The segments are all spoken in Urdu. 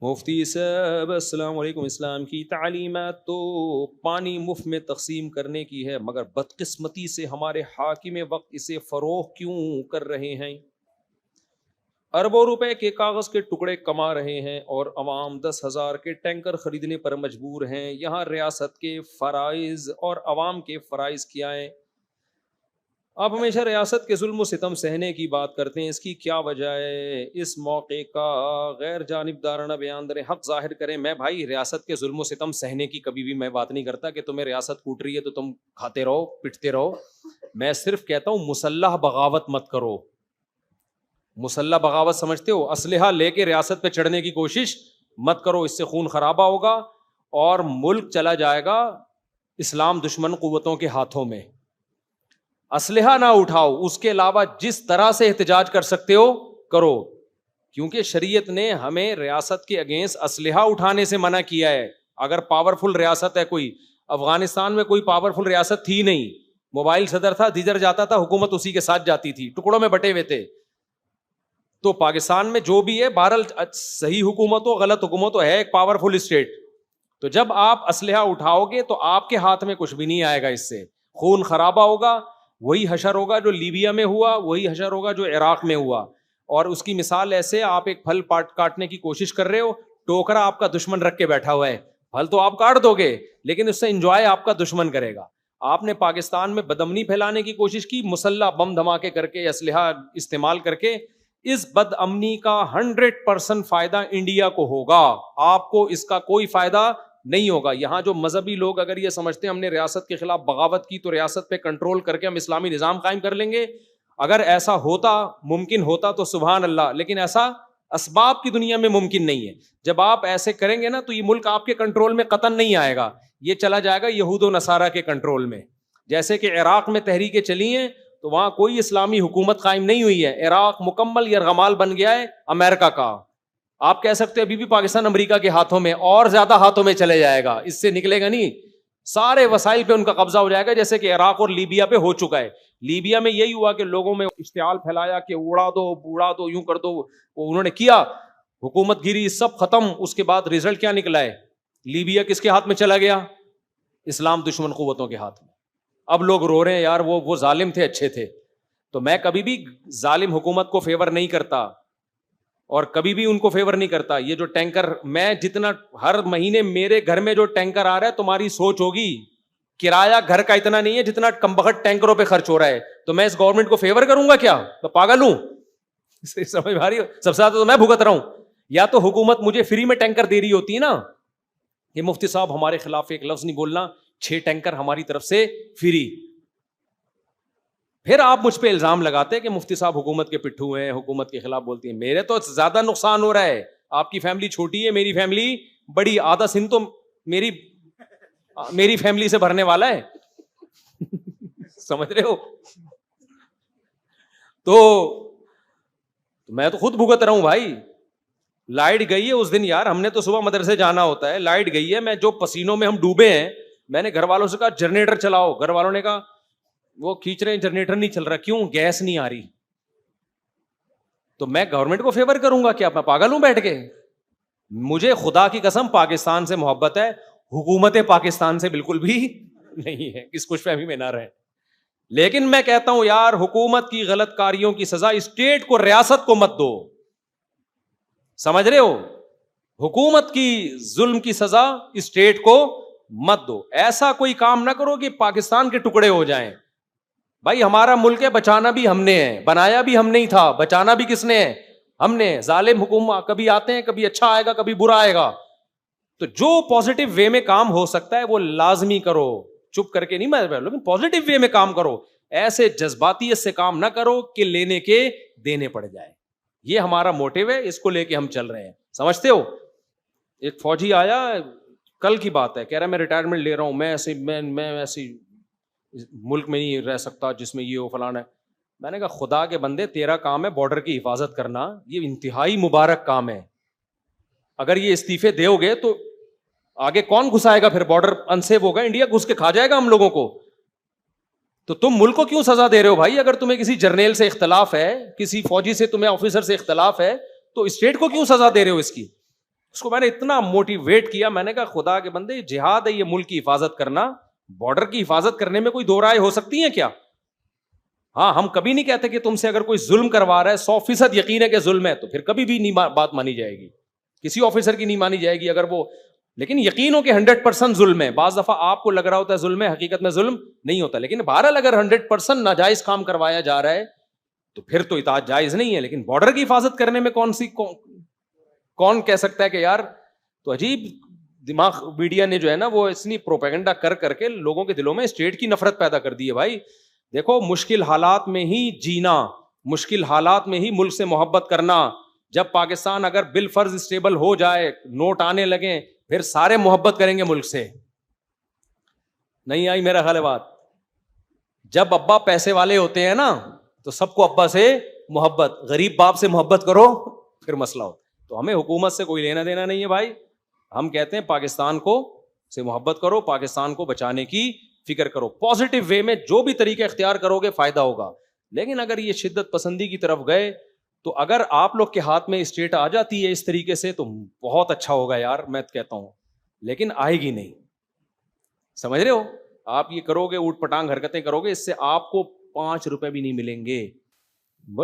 مفتی صاحب السلام علیکم، اسلام کی تعلیمات تو پانی مفت میں تقسیم کرنے کی ہے، مگر بدقسمتی سے ہمارے حاکم وقت اسے فروغ کیوں کر رہے ہیں؟ اربوں روپے کے کاغذ کے ٹکڑے کما رہے ہیں اور عوام 10,000 کے ٹینکر خریدنے پر مجبور ہیں۔ یہاں ریاست کے فرائض اور عوام کے فرائض کیا ہیں؟ آپ ہمیشہ ریاست کے ظلم و ستم سہنے کی بات کرتے ہیں، اس کی کیا وجہ ہے؟ اس موقع کا غیر جانبدارانہ بیان در حق ظاہر کریں۔ میں بھائی ریاست کے ظلم و ستم سہنے کی کبھی بھی میں بات نہیں کرتا کہ تمہیں ریاست کوٹ رہی ہے تو تم کھاتے رہو پٹتے رہو۔ میں صرف کہتا ہوں مسلح بغاوت مت کرو۔ مسلح بغاوت سمجھتے ہو؟ اسلحہ لے کے ریاست پہ چڑھنے کی کوشش مت کرو، اس سے خون خرابہ ہوگا اور ملک چلا جائے گا اسلام دشمن قوتوں کے ہاتھوں میں۔ اسلحہ نہ اٹھاؤ، اس کے علاوہ جس طرح سے احتجاج کر سکتے ہو کرو، کیونکہ شریعت نے ہمیں ریاست کے اگینسٹ اسلحہ اٹھانے سے منع کیا ہے۔ اگر پاورفل ریاست ہے کوئی، افغانستان میں کوئی پاورفل ریاست تھی نہیں، موبائل صدر تھا، جدھر جاتا تھا حکومت اسی کے ساتھ جاتی تھی، ٹکڑوں میں بٹے ہوئے تھے۔ تو پاکستان میں جو بھی ہے، بہرحال صحیح حکومت ہو غلط حکومت ہو، ہے ایک پاورفل اسٹیٹ۔ تو جب آپ اسلحہ اٹھاؤ گے تو آپ کے ہاتھ میں کچھ بھی نہیں آئے گا، اس سے خون خرابہ ہوگا۔ وہی حشر ہوگا جو لیبیا میں ہوا، وہی حشر ہوگا جو عراق میں ہوا۔ اور اس کی مثال ایسے، آپ ایک پھل کاٹنے کی کوشش کر رہے ہو، ٹوکرا آپ کا دشمن رکھ کے بیٹھا ہوا ہے، پھل تو آپ کاٹ دو گے لیکن اس سے انجوائے آپ کا دشمن کرے گا۔ آپ نے پاکستان میں بدامنی پھیلانے کی کوشش کی، مسلح بم دھماکے کر کے، اسلحہ استعمال کر کے۔ اس بد امنی کا 100% فائدہ انڈیا کو ہوگا، آپ کو اس کا کوئی فائدہ نہیں ہوگا۔ یہاں جو مذہبی لوگ اگر یہ سمجھتے ہیں ہم نے ریاست کے خلاف بغاوت کی تو ریاست پہ کنٹرول کر کے ہم اسلامی نظام قائم کر لیں گے، اگر ایسا ہوتا، ممکن ہوتا تو سبحان اللہ، لیکن ایسا اسباب کی دنیا میں ممکن نہیں ہے۔ جب آپ ایسے کریں گے نا تو یہ ملک آپ کے کنٹرول میں قطعاً نہیں آئے گا، یہ چلا جائے گا یہود و نصارہ کے کنٹرول میں۔ جیسے کہ عراق میں تحریکیں چلی ہیں تو وہاں کوئی اسلامی حکومت قائم نہیں ہوئی ہے، عراق مکمل یرغمال بن گیا ہے امریکہ کا۔ آپ کہہ سکتے ہیں ابھی بھی پاکستان امریکہ کے ہاتھوں میں، اور زیادہ ہاتھوں میں چلے جائے گا، اس سے نکلے گا نہیں۔ سارے وسائل پہ ان کا قبضہ ہو جائے گا، جیسے کہ عراق اور لیبیا پہ ہو چکا ہے۔ لیبیا میں یہی ہوا کہ لوگوں میں اشتعال پھیلایا کہ اڑا دو یوں کر دو، وہ انہوں نے کیا، حکومت گیری، سب ختم۔ اس کے بعد رزلٹ کیا نکلا ہے؟ لیبیا کس کے ہاتھ میں چلا گیا؟ اسلام دشمن قوتوں کے ہاتھ میں۔ اب لوگ رو رہے ہیں یار وہ ظالم تھے، اچھے تھے۔ تو میں کبھی بھی ظالم حکومت کو فیور نہیں کرتا اور کبھی بھی ان کو فیور نہیں کرتا۔ یہ جو ٹینکر، میں جتنا ہر مہینے میرے گھر میں جو ٹینکر آ رہا ہے، تمہاری سوچ ہوگی کرایہ گھر کا اتنا نہیں ہے جتنا کمبخت ٹینکروں پہ خرچ ہو رہا ہے، تو میں اس گورنمنٹ کو فیور کروں گا کیا؟ میں پاگل ہوں؟ سمجھ آ رہی ہو؟ سب سے زیادہ تو میں بھگت رہا ہوں۔ یا تو حکومت مجھے فری میں ٹینکر دے رہی ہوتی ہے نا، کہ مفتی صاحب ہمارے خلاف ایک لفظ نہیں بولنا، 6 ٹینکر ہماری طرف سے فری۔ پھر آپ مجھ پہ الزام لگاتے کہ مفتی صاحب حکومت کے پٹھو ہیں، حکومت کے خلاف بولتی ہیں۔ میرے تو زیادہ نقصان ہو رہا ہے، آپ کی فیملی چھوٹی ہے، میری فیملی بڑی، آدھا سندھ تو میری فیملی سے بھرنے والا ہے۔ سمجھ رہے ہو؟ تو میں تو خود بھگت رہا ہوں بھائی۔ لائٹ گئی ہے اس دن یار، ہم نے تو صبح مدرسے جانا ہوتا ہے، لائٹ گئی ہے، میں جو پسینوں میں ہم ڈوبے ہیں، میں نے گھر والوں سے کہا جنریٹر چلاؤ، گھر والوں نے کہا وہ کھینچ رہے ہیں جنریٹر نہیں چل رہا، کیوں؟ گیس نہیں آ رہی۔ تو میں گورنمنٹ کو فیور کروں گا کیا؟ میں پاگل ہوں بیٹھ کے؟ مجھے خدا کی قسم پاکستان سے محبت ہے، حکومت پاکستان سے بالکل بھی نہیں ہے، اس خوش فہمی میں نہ رہیں۔ لیکن میں کہتا ہوں یار، حکومت کی غلط کاریوں کی سزا اسٹیٹ کو، ریاست کو مت دو۔ سمجھ رہے ہو؟ حکومت کی ظلم کی سزا اسٹیٹ کو مت دو۔ ایسا کوئی کام نہ کرو کہ پاکستان کے ٹکڑے ہو جائیں۔ بھائی ہمارا ملک ہے، بچانا بھی ہم نے ہے، بنایا بھی ہم نہیں تھا، بچانا بھی کس نے ہے؟ ہم نے۔ ظالم حکومت کبھی آتے ہیں، کبھی اچھا آئے گا، کبھی برا آئے گا۔ تو جو پازیٹو وے میں کام ہو سکتا ہے وہ لازمی کرو، چپ کر کے نہیں، میں لیکن پازیٹو وے میں کام کرو، ایسے جذباتیت سے کام نہ کرو کہ لینے کے دینے پڑ جائے۔ یہ ہمارا موٹیو ہے، اس کو لے کے ہم چل رہے ہیں، سمجھتے ہو؟ ایک فوجی آیا، کل کی بات ہے، کہہ رہا ہے میں ریٹائرمنٹ لے رہا ہوں، میں ایسی ملک میں نہیں رہ سکتا جس میں یہ ہو فلانا ہے۔ میں نے کہا خدا کے بندے، تیرا کام ہے بارڈر کی حفاظت کرنا، یہ انتہائی مبارک کام ہے۔ اگر یہ استعفے دے گے تو آگے کون گھسائے گا؟ پھر بارڈر انسیف ہوگا، انڈیا گھس کے کھا جائے گا ہم لوگوں کو۔ تو تم ملک کو کیوں سزا دے رہے ہو بھائی؟ اگر تمہیں کسی جرنیل سے اختلاف ہے، کسی فوجی سے تمہیں آفیسر سے اختلاف ہے، تو اسٹیٹ کو کیوں سزا دے رہے ہو اس کی؟ اس کو میں نے اتنا موٹیویٹ کیا, میں نے کہا خدا کے بندے, جہاد ہے یہ ملک کی حفاظت کرنا, بارڈر کی حفاظت کرنے میں کوئی دو رائے ہو سکتی ہیں کیا؟ ہاں, ہم کبھی نہیں کہتے کہ تم سے اگر کوئی ظلم کروا رہا ہے 100% یقین ہے کہ ظلم ہے, تو پھر کبھی بھی نہیں بات مانی جائے گی, کسی آفیسر کی نہیں مانی جائے گی اگر وہ, لیکن یقین ہو کہ 100% ظلم ہے. بعض دفعہ آپ کو لگ رہا ہوتا ہے ظلم ہے, حقیقت میں ظلم نہیں ہوتا, لیکن بہرحال اگر 100% ناجائز کام کروایا جا رہا ہے تو پھر تو اطاعت جائز نہیں ہے. لیکن بارڈر کی حفاظت کرنے میں کون کہہ سکتا ہے کہ یار, تو عجیب دماغ میڈیا نے جو ہے نا وہ اتنی پروپیگنڈا کر کے لوگوں کے دلوں میں اسٹیٹ کی نفرت پیدا کر دی ہے. بھائی دیکھو, مشکل حالات میں ہی جینا, مشکل حالات میں ہی ملک سے محبت کرنا. جب پاکستان اگر بالفرض اسٹیبل ہو جائے, نوٹ آنے لگیں, پھر سارے محبت کریں گے ملک سے. نہیں آئی میرا خیال ہے بات؟ جب ابا پیسے والے ہوتے ہیں نا تو سب کو ابا سے محبت, غریب باپ سے محبت کرو پھر مسئلہ ہو. تو ہمیں حکومت سے کوئی لینا دینا نہیں ہے بھائی. ہم کہتے ہیں پاکستان کو سے محبت کرو, پاکستان کو بچانے کی فکر کرو, پازیٹیو وے میں جو بھی طریقہ اختیار کرو گے فائدہ ہوگا. لیکن اگر یہ شدت پسندی کی طرف گئے تو اگر آپ لوگ کے ہاتھ میں اسٹیٹ آ جاتی ہے اس طریقے سے تو بہت اچھا ہوگا یار, میں کہتا ہوں, لیکن آئے گی نہیں. سمجھ رہے ہو, آپ یہ کرو گے, اوٹ پٹانگ حرکتیں کرو گے, اس سے آپ کو 5 روپے بھی نہیں ملیں گے.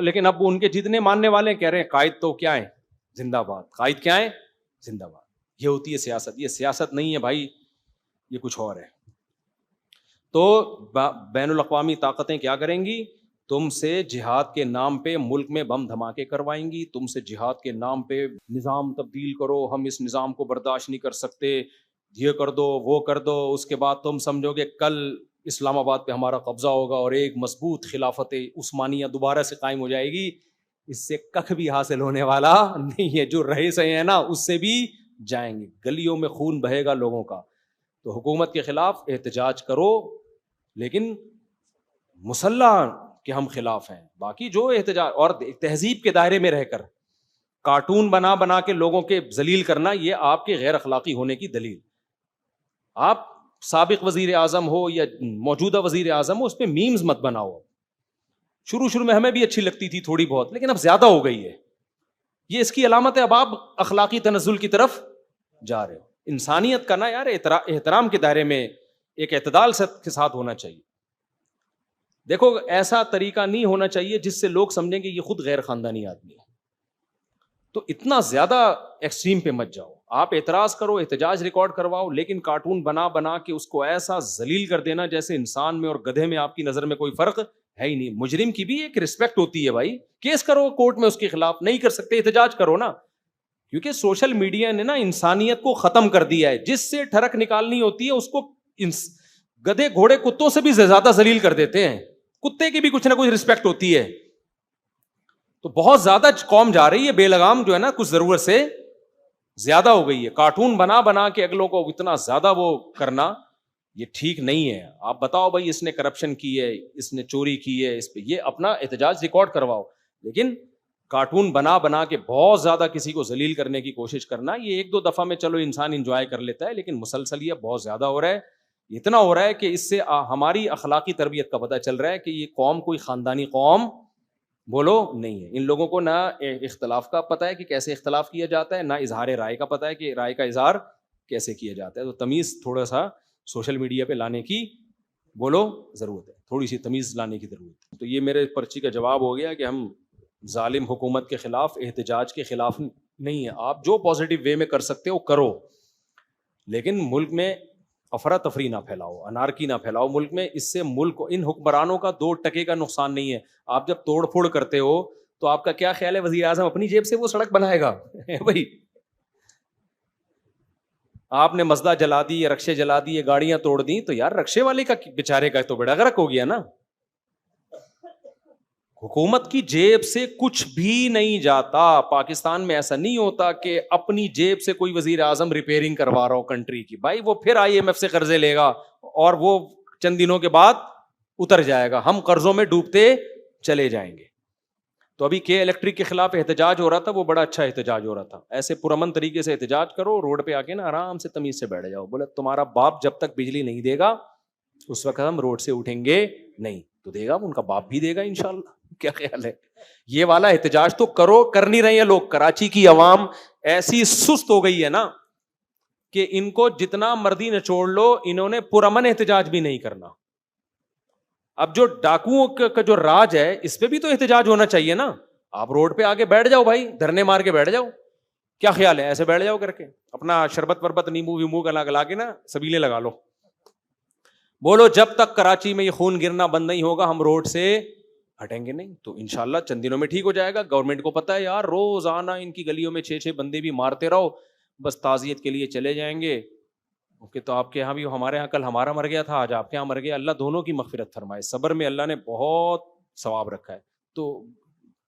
لیکن اب ان کے جتنے ماننے والے کہہ رہے ہیں قائد تو کیا ہے, زندہ باد, قائد کیا ہے, زندہ باد. یہ ہوتی ہے سیاست. یہ سیاست نہیں ہے بھائی, یہ کچھ اور ہے. تو بین الاقوامی طاقتیں کیا کریں گی, تم سے جہاد کے نام پہ ملک میں بم دھماکے کروائیں گی, تم سے جہاد کے نام پہ نظام تبدیل کرو, ہم اس نظام کو برداشت نہیں کر سکتے, یہ کر دو وہ کر دو. اس کے بعد تم سمجھو گے کل اسلام آباد پہ ہمارا قبضہ ہوگا اور ایک مضبوط خلافت عثمانیہ دوبارہ سے قائم ہو جائے گی. اس سے کخ بھی حاصل ہونے والا نہیں ہے. جو رہے سہے ہیں نا اس سے بھی جائیں گے, گلیوں میں خون بہے گا لوگوں کا. تو حکومت کے خلاف احتجاج کرو, لیکن مسلح کے ہم خلاف ہیں. باقی جو احتجاج اور تہذیب کے دائرے میں رہ کر کارٹون بنا کے لوگوں کے ذلیل کرنا, یہ آپ کے غیر اخلاقی ہونے کی دلیل. آپ سابق وزیر اعظم ہو یا موجودہ وزیر اعظم ہو, اس پہ میمز مت بناؤ. شروع میں ہمیں بھی اچھی لگتی تھی تھوڑی بہت, لیکن اب زیادہ ہو گئی ہے. یہ اس کی علامت ہے, اب آپ اخلاقی تنزل کی طرف جا رہے ہو. انسانیت کا نا یار احترام کے دائرے میں ایک اعتدال کے ساتھ ہونا چاہیے. دیکھو ایسا طریقہ نہیں ہونا چاہیے جس سے لوگ سمجھیں کہ یہ خود غیر خاندانی آدمی ہے. تو اتنا زیادہ ایکسٹریم پہ مت جاؤ. آپ اعتراض کرو, احتجاج ریکارڈ کرواؤ, لیکن کارٹون بنا کے اس کو ایسا ذلیل کر دینا جیسے انسان میں اور گدھے میں آپ کی نظر میں کوئی فرق ہے ہی نہیں. مجرم کی بھی ایک رسپیکٹ ہوتی ہے بھائی, کیس کرو کورٹ میں اس کے خلاف. نہیں کر سکتے احتجاج کرو نا, کیونکہ سوشل میڈیا نے نا انسانیت کو ختم کر دیا ہے. جس سے ٹھڑک نکالنی ہوتی ہے اس کو گدھے گھوڑے کتوں سے بھی زیادہ ذلیل کر دیتے ہیں. کتے کی بھی کچھ نہ کچھ رسپیکٹ ہوتی ہے. تو بہت زیادہ قوم جا رہی ہے بے لگام, جو ہے نا کچھ ضرورت سے زیادہ ہو گئی ہے. کارٹون بنا کے اگلوں کو اتنا زیادہ وہ کرنا یہ ٹھیک نہیں ہے. آپ بتاؤ بھائی, اس نے کرپشن کی ہے, اس نے چوری کی ہے, اس پہ یہ اپنا احتجاج ریکارڈ کرواؤ. لیکن کارٹون بنا کے بہت زیادہ کسی کو ذلیل کرنے کی کوشش کرنا, یہ 1-2 دفعہ میں چلو انسان انجوائے کر لیتا ہے, لیکن مسلسل یہ بہت زیادہ ہو رہا ہے. اتنا ہو رہا ہے کہ اس سے ہماری اخلاقی تربیت کا پتہ چل رہا ہے کہ یہ قوم کوئی خاندانی قوم بولو نہیں ہے. ان لوگوں کو نہ اختلاف کا پتہ ہے کہ کیسے اختلاف کیا جاتا ہے, نہ اظہار رائے کا پتہ ہے کہ رائے کا اظہار کیسے کیا جاتا ہے. تو تمیز تھوڑا سا سوشل میڈیا پہ لانے کی بولو ضرورت ہے, تھوڑی سی تمیز لانے کی ضرورت ہے. تو یہ میرے پرچی کا جواب ہو گیا کہ ہم ظالم حکومت کے خلاف, احتجاج کے خلاف نہیں ہے. آپ جو پازیٹیو وے میں کر سکتے ہو کرو, لیکن ملک میں افراتفری نہ پھیلاؤ, انارکی نہ پھیلاؤ ملک میں. اس سے ملک کو, ان حکمرانوں کا 2 ٹکے کا نقصان نہیں ہے. آپ جب توڑ پھوڑ کرتے ہو تو آپ کا کیا خیال ہے وزیر اعظم اپنی جیب سے وہ سڑک بنائے گا؟ بھائی آپ نے مزدہ جلا دی, یا رکشے جلا دی, یا گاڑیاں توڑ دی, تو یار رکشے والے کا بیچارے کا تو بڑا غرق ہو گیا نا. حکومت کی جیب سے کچھ بھی نہیں جاتا. پاکستان میں ایسا نہیں ہوتا کہ اپنی جیب سے کوئی وزیر اعظم ریپیئرنگ کروا رہا ہو کنٹری کی. بھائی وہ پھر IMF سے قرضے لے گا اور وہ چند دنوں کے بعد اتر جائے گا, ہم قرضوں میں ڈوبتے چلے جائیں گے. تو ابھی الیکٹرک کے خلاف احتجاج ہو رہا تھا, وہ بڑا اچھا احتجاج ہو رہا تھا. ایسے پرامن طریقے سے احتجاج کرو, روڈ پہ آ کے نا آرام سے تمیز سے بیٹھ جاؤ. بولے تمہارا باپ جب تک بجلی نہیں دے گا اس وقت ہم روڈ سے اٹھیں گے نہیں. تو دے گا، ان کا باپ بھی دے گا انشاءاللہ. کیا خیال ہے؟ یہ والا احتجاج تو کرو، کر نہیں رہے ہیں لوگ. کراچی کی عوام ایسی سست ہو گئی ہے نا کہ ان کو جتنا مرضی نچوڑ لو، انہوں نے پرامن احتجاج بھی نہیں کرنا. اب جو ڈاکوؤں کا جو راج ہے، اس پہ بھی تو احتجاج ہونا چاہیے نا. آپ روڈ پہ آگے بیٹھ جاؤ بھائی، دھرنے مار کے بیٹھ جاؤ. کیا خیال ہے؟ ایسے بیٹھ جاؤ کر کے اپنا شربت وربت نیمبو ویمبو گلا کے نا سبیلے لگا لو. بولو جب تک کراچی میں یہ خون گرنا بند نہیں ہوگا ہم روڈ سے ہٹیں گے نہیں. تو انشاءاللہ چند دنوں میں ٹھیک ہو جائے گا. گورنمنٹ کو پتا ہے یار، روزانہ ان کی گلیوں میں 6 بندے بھی مارتے رہو، بس تعزیت کے لیے چلے جائیں گے. اوکے، تو آپ کے یہاں بھی ہمارے یہاں کل ہمارا مر گیا تھا، آج آپ کے یہاں مر گیا. اللہ دونوں کی مغفرت فرمائے. صبر میں اللہ نے بہت ثواب رکھا ہے. تو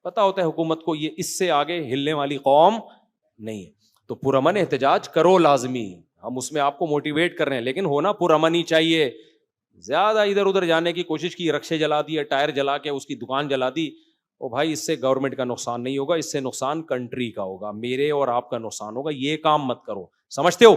پتا ہوتا ہے حکومت کو یہ اس سے آگے ہلنے والی قوم نہیں ہے. تو پرامن احتجاج کرو لازمی. ہم اس میں آپ کو موٹیویٹ کر رہے ہیں، لیکن ہونا پرامن ہی چاہیے. زیادہ ادھر ادھر جانے کی کوشش کی، رکشے جلا دیے، ٹائر جلا کے اس کی دکان جلا دی، او بھائی اس سے گورنمنٹ کا نقصان نہیں ہوگا، اس سے نقصان کنٹری کا ہوگا، میرے اور آپ کا نقصان ہوگا. یہ کام مت کرو. سمجھتے ہو؟